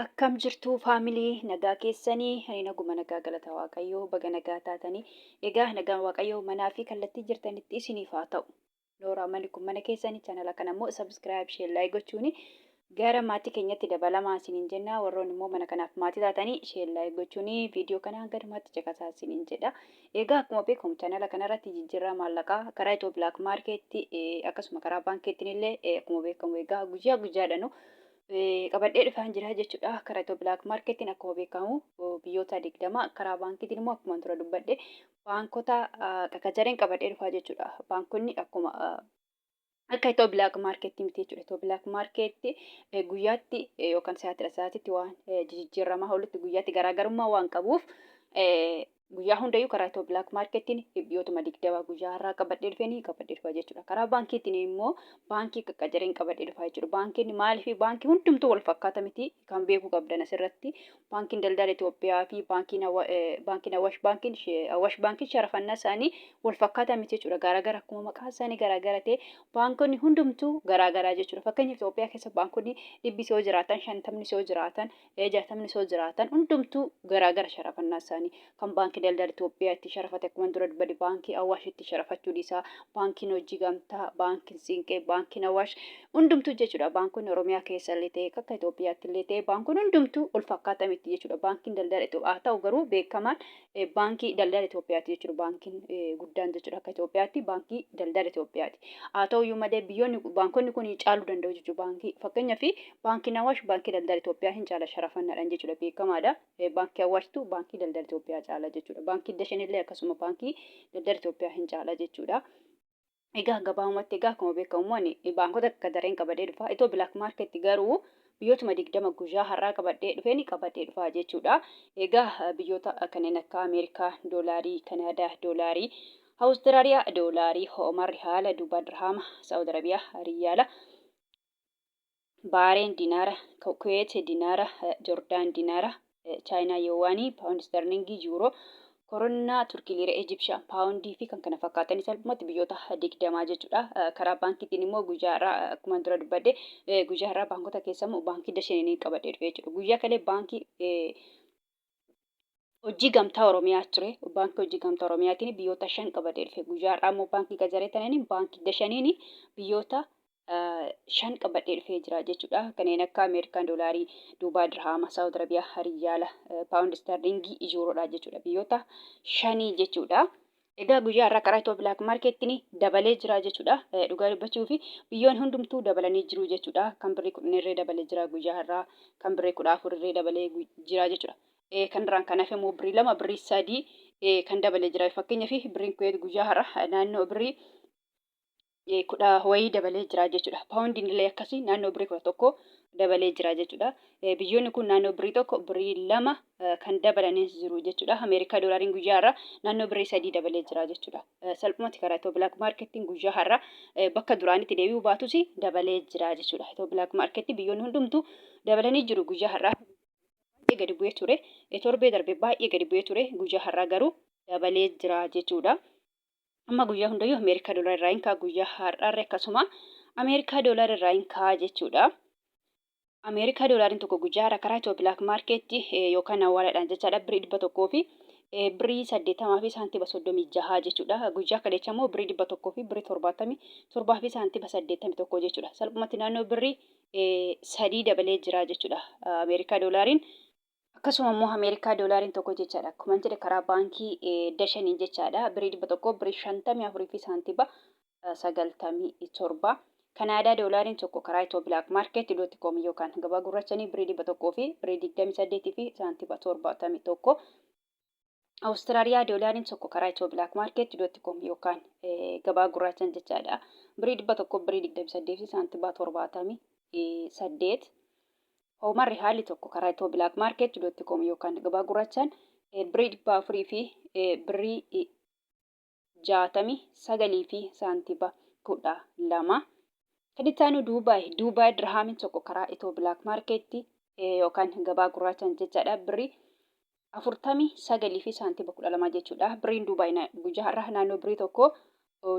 Akkam jirtuu faamilii nagaa keessanii ani naguma nagaa galata waaqayyoo baga nagaa taatanii egaa nagaan waaqayyoo manaa fi kallattii jirtanitti isiniif haa ta'u. Nooraa mali kun mana keessanii chaanala kana immoo subscribe share like gochuuni gara maatii keenyatti dabalamaa isiniin jenna. Warroon immoo mana kanaaf maatii taatanii share like gochuuni viidiyoo kana gara maatii caqasaa isiniin jedha. Egaa akkuma beekamu chaanala kanarratti jijjiirraa maallaqaa karaa Itoo Black Market akkasuma karaa baankeettiin illee akkuma beekamu egaa guyyaa guyyaadhaan qabadhee dhufaan jira jechuudha. Karaa Itoo Black Marketiin akkuma beekamu biyyoota 20 karaa baankiitiin immoo akkuma dura dubbadhe baankota qaqqajareen qabadhee dhufaa jechuudha. Baankonni akkuma akka Itoo Black Marketii miti jechuudha. Itoo Black Market guyyaatti yookaan sa'aatiitti waan jijjiiramaa oolutti guyyaatti garaagarummaa waan qabuuf guyyaa hundayyuu karaa Itoo Black Marketiin biyyootuma 20 guyyaa har'aa qabadhee dhufaa jechuudha. Karaa baankiitiin immoo baankii qaqqajareen qabadhee dhufaa jechuudha. Baankiin maaliif baankii hundumtuu wal fakkaata miti kan beekuu qabdan asirratti baankiin daldala Itoophiyaa fi baankiin Awaash baankiin sharafannaa isaanii wal fakkaata miti jechuudha. Garaagara akkuma maqaa isaanii garaagara ta'e baankonni hundumtuu garaagaraa jechuudha. Fakkeenyaaf Itoophiyaa keessa baankonni 100 yoo jiraatan 50 yoo jiraatan 60 yoo jiraatan hundumtuu garaagara sharafannaa isaanii kan baankii daldala Itoophiyaatti sharafate akkuma dura dubbadhe baankii Awaashitti sharafachuu isaa baankiin hojii gamtaa baankiin siinqee baankiin Awaash hundumtuu jechuudha. Baankonni Oromiyaa keessa illee ta'e akka Itoophiyaatti illee ta'e baankonni hundumtuu wal fakkaata miti jechuudha. Baankiin daldala Itoophiyaa ta'u garuu beekamaan baankii daldala Itoophiyaatti jechuudha. Baankiin guddaan jechuudha akka Itoophiyaatti baankii daldala Itoophiyaatti. Haa ta'u iyyuu malee baankonni kun caaluu danda'u jechuudha. Baankii fakkeenyaaf baankiin Awaash baankii daldala Itoophiyaa hin caala sharafannaadhaan jechuudha beekamaadha. Baankii Awaashtu baankii daldala Itoophiyaa caala jechuudha. Baankii Dashen illee akkasuma baankii daldala Itoophiyaa hin caala jechuudha. Egaa gabaabumatti egaa akkuma beekamu baankota qaqqajareen qabadhee dhufa. Itoo Black Market garuu biyyootuma 20 guyyaa har'aa qabadhee dhufa jechuudha. Egaa biyyoota kanneen akka Ameerikaa doolaarii, Kanaadaa doolaarii, Awustiraaliyaa doolaarii, Omar haala, Duubaa dirhama, Saawud Arabiyaa riyaala, Baareen dinaara, Kuweet dinaara, Joordaan dinaara, Chaayinaa yowaanii, Paawundi sterlingii, Yuuroo, Koronaa, Turkii liira, Ijipshaan paawundii fi kan kana fakkaatan salphumatti biyyoota 20 jechuudha. Karaa baankiitiin immoo guyyaa har'aa akkuma dura dubbadhe guyyaa har'aa baankota keessa immoo baankii Dashenii qabadhee dhufe jechuudha. Guyyaa kalee baankii hojii gamtaa Oromiyaa ture. Baankii hojii gamtaa Oromiyaatiin biyyoota 5 qabadhee dhufe. Guyyaa har'aa immoo baankii qaqqajaree tananiin baankii Dasheniin biyyoota 5 qabadhee dhufee jira jechuudha. Kanneen akka Ameerikaan doolaarii, Duubaa dirhama, Saawud Arabiyaa riyaala, Paawundi sterlingii, Yuuroodha jechuudha. Biyyoota 5 jechuudha. Egaa guyyaa har'aa karaa Itoo Black Marketiin dabalee jira jechuudha. Dhugaa dubbachuu fi biyyoonni hundumtuu dabalanii jiru jechuudha. Kan birrii 10 irree dabalee jira guyyaa har'aa, kan birrii 14 irree dabalee jira jechuudha. Kan irraan kan hafe immoo birrii 2 birrii 3 kan dabalee jira. Fakkeenyaaf birriin Kuweet guyyaa har'aa naannoo birrii 10 wayii dabalee jira jechuudha. Paawundiin illee akkasii naannoo birrii 11 dabalee jira jechuudha. Biyyoonni kun naannoo birrii 1 birrii 2 kan dabalanii jiru jechuudha. Ameerikaa doolaariin guyyaa har'aa naannoo birrii 3 dabalee jira jechuudha. Salphumatti karaa Itoo Black Marketiin guyyaa har'aa bakka duraanitti deebi'uu baatus dabalee jira jechuudha. Itoo Black Marketii biyyoonni hundumtuu dabalanii jiru guyyaa har'aa gadi bu'ee ture. Torbee darbee baay'ee gadi bu'ee ture. Guyyaa har'aa garuu dabalee jira jechuudha. Amma guyyaa hundayyuu Ameerikaa doolaara irraa hin ka'a guyyaa har'aarra akkasuma Ameerikaa doolaara irraa hin ka'a jechuudha. Ameerikaa doolaariin tokko guyyaa har'a karaa Itoo Black Market yookaan awwaalaadhaan jechaadha birrii 100 fi birrii 80 fi saantiba 36 jechuudha. Guyyaa kaleessa immoo birrii 100 fi birrii 77 fi saantiba 81 jechuudha. Salphumatti naannoo birrii 3 dabalee jira jechuudha. Ameerikaa doolaariin akkasuma immoo Ameerikaa doolaariin tokko jechaadha. Akkuma jedhe karaa baankii Dashanii jechaadha. Birrii 100 birrii 54 fi saantiba 97. Kanaadaa doolaariin tokko karaa Itoo Black Market .com yookaan gabaa gurraachanii birrii 100 fi birrii 28 fi saantiba 71. Awustiraaliyaa doolaariin tokko karaa Itoo Black Market .com yookaan gabaa gurraachan jechaadha. Birrii 100 birrii 28 fi saantiba 78. Omar haalli tokko karaa Itoo Black Market .com yookaan gabaa gurraachaan birrii 400 fi birrii 69 fi saantiba 12. Kan itti aanu Duubaay dirhamiin tokko karaa Itoo Black Market yookaan gabaa gurraachaan jechaadha. Birrii 49 fi saantiba 12 jechuudha. Birriin Duubaay guyyaa har'aa naannoo birrii tokko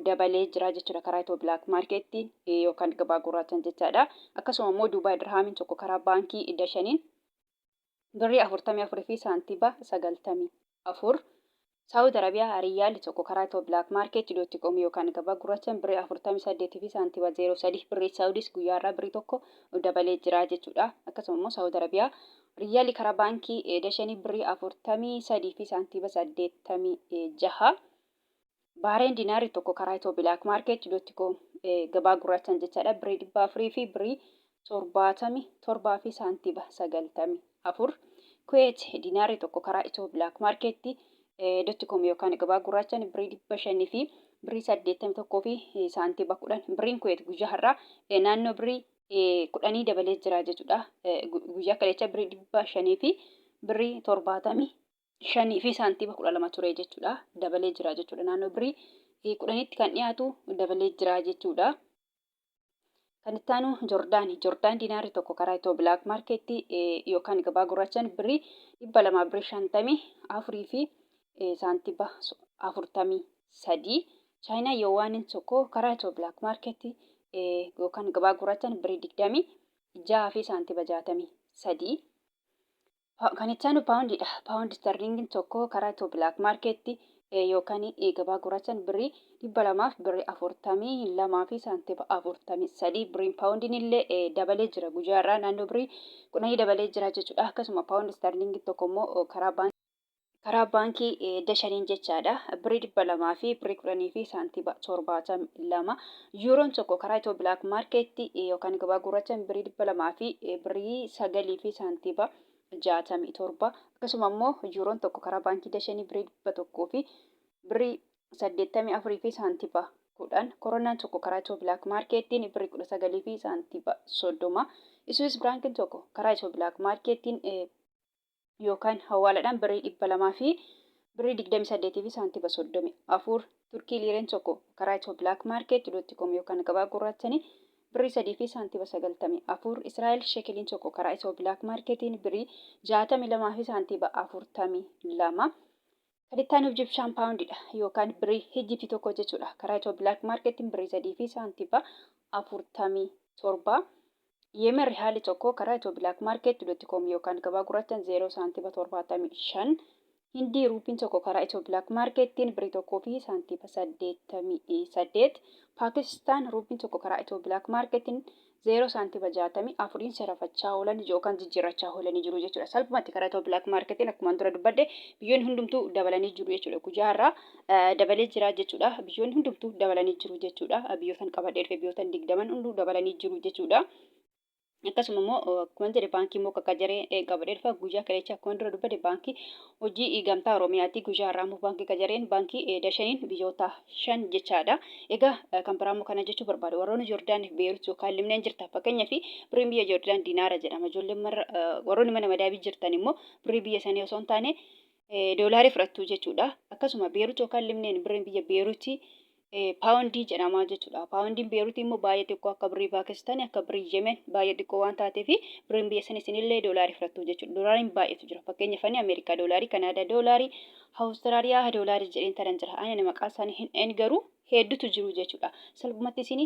dabalee jira jechuudha karaa Itoo Black Market yookaan gabaa gurraachaan jechaadha. Akkasuma immoo Duubaay dirhamiin tokko karaa baankii Dashaniin birrii 44 fi saantiba 94. Saawud Arabiyaa Riyaalli tokko karaa Itoo Black Market .com yookaan gabaa gurraachaan birrii 48 fi saantiba 03 birrii Saawudis guyyaarraa birrii tokko dabalee jira jechuudha. Akkasuma immoo Saawud Arabiyaa Riyaalli karaa baankii dashanii birrii 43 fi saantiba 86. Bahareen Dinaarri tokko karaa Itoo Black Market .com gabaa gurraachaan jechaadha birrii 400 fi birrii 77 fi saantiba 94. Kuwait Dinaarri tokko karaa Itoo Black Market .com yookaan gabaa gurraachaan birrii 500 fi birrii 81 fi saantiba 10. Birriin Kuwait guyyaa har'aa naannoo birrii 10 dabalee jira jechuudha. Guyyaa kaleessa birrii 500 fi birrii 75 fi saantiba 12 ture jechuudha. Dabalee jira jechuudha. Naannoo birrii 10tti kan dhiyaatu dabalee jira jechuudha. Kan itti aanu Joordaan Dinaarri tokko karaa Itoo Black Market yookaan gabaa gurraachaan birrii 254 fi saantiba 43. Chaayinaa Yuwaanin tokko karaa Itoo Black Market yookaan gabaa gurraachaan birrii 26 fi saantiba 63. Kan itti aanu Paawundiidha. Paawundi Sterlingin tokko karaa Itoo Black Market yookaan gabaa gurraachaan birrii 200 fi birrii 42 fi saantiba 43. Birriin Paawundiin illee dabalee jira guyyaa irraa naannoo birrii 10 dabalee jira jechuudha. Akkasuma Paawundi Sterlingin tokko immoo karaa baankii dashaniin jechaadha birrii 200 fi birrii 10 fi saantiba 72. Yuuroon tokko karaa Itoo Black Market yookaan gabaa gurraachaan birrii 200 fi birrii 9 fi saantiba 67. Akkasuma immoo yuuroon tokko karaa baankii dashanii birrii 100 fi birrii 84 fi saantiba 10. Koronaan tokko karaa Itoo Black Market birrii 19 fi saantiba 30. Swiss Franc tokko karaa Itoo Black Market yookaan hawaaladhaan birrii 200 fi birrii 28 fi saantiba 34. Turkii Liireen tokko karaa Itoo Black Market .com yookaan gabaa gurraachaan birrii 3 fi saantiba 94. Israa'el Shekeliin tokko karaa Itoo Black Market birrii 62 fi saantiba 42. Kan itti aanu Egyptian Poundidha yookaan birrii Ijiptii tokko jechuudha. Karaa Itoo Black Market birrii 3 fi saantiba 47. Yemen Riyaalli tokko karaa Itoo Black Market .com yookaan gabaa gurraachaan 0 saantiba 75. Hindii Ruupiin tokko karaa Itoo Black Market birrii 1 fi saantiba 88. Paakistaan Ruupiin tokko karaa Itoo Black Market 0 saantiba 64 sarafachaa oolan yookaan jijjiirrachaa oolanii jiru jechuudha. Salphumatti karaa Itoo Black Market akkuma dura dubbadde biyyoonni hundumtuu dabalanii jiru jechuudha. Guyyaa irraa dabalee jira jechuudha. Biyyoonni hundumtuu dabalanii jiru jechuudha. Biyyootan qabadhee dhufe biyyoota 20 hunduu dabalanii jiru jechuudha. Akkasuma immoo akkuma jedhe baankii immoo Qaqqajaree qabadhee dhufa guyyaa kaleessa akkuma dura dubbadde baankii hojii gamtaa Oromiyaatti guyyaa irraa immoo baankii Qaqqajareen baankii dashaniin biyyoota 5 jechaadha. Egaa kan biraa immoo kana jechuu barbaada. Warroonni Joordaan Beerut yookaan Limneen jirta fakkeenyaaf birriin biyya Joordaan Dinaara jedhama. Ijoolleen warroonni mana madaabii jirtan immoo birrii biyya sanii osoo hin taane doolaarii fudhattu jechuudha. Akkasuma Beerut yookaan Limneen birriin biyya Beerutii paawundii jedhama jechuudha. Paawundiin Beerutii immoo baay'ee xiqqoo akka birrii Paakistaan akka birrii Yemen baay'ee xiqqoo waan taateef birriin biyya sanii isinillee doolaarii fudhattu jechuudha. Doolaariin baay'eetu jira. Fakkeenyaaf Ameerikaa doolaarii, Kanaadaa doolaarii, Awustiraaliyaa doolaarii jedheen tanan jira. Ani maqaa isaanii hin garuu hedduutu jiru jechuudha. Salphumatti isin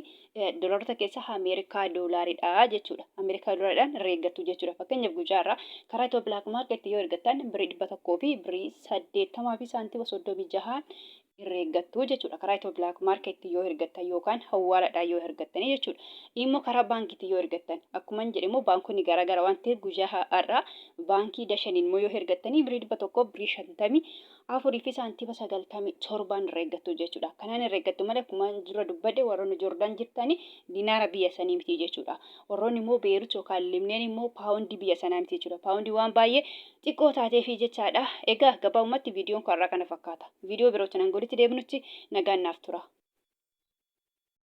doolaarota keessa Ameerikaa doolaariidha jechuudha. Ameerikaa doolaariidhaan reeggattu jechuudha. Fakkeenyaaf guyyaa irraa karaa Itoo Black Market yoo ergattan birrii 100 fi birrii 80 fi saantiba 36 reeggattu jechuudha. Karaa Itoo Black Market yoo ergattan yookaan hawaaladhaan yoo ergattanii jechuudha. Immoo karaa baankiitti yoo ergattan akkuma jedhe immoo baankonni garaagaraa waan ta'eef guyyaa har'aa baankii dashaniin immoo yoo ergattanii birrii 100 birrii 54 fi saantiba 97 reeggattu jechuudha. Kanaan reeggattu malee akkuma dura dubbadde warroonni Joordaan jirtanii dinaara biyya sanii miti jechuudha. Warroonni immoo Beerut yookaan Limneen immoo paawundii biyya sanaa miti jechuudha. Paawundii waan baay'ee xiqqoo taateef jechaadha. Egaa gabaabumatti viidiyoon har'aa kana fakkaata. Viidiyoo birootti nan godhitti deebinutti nagaan naaf tura.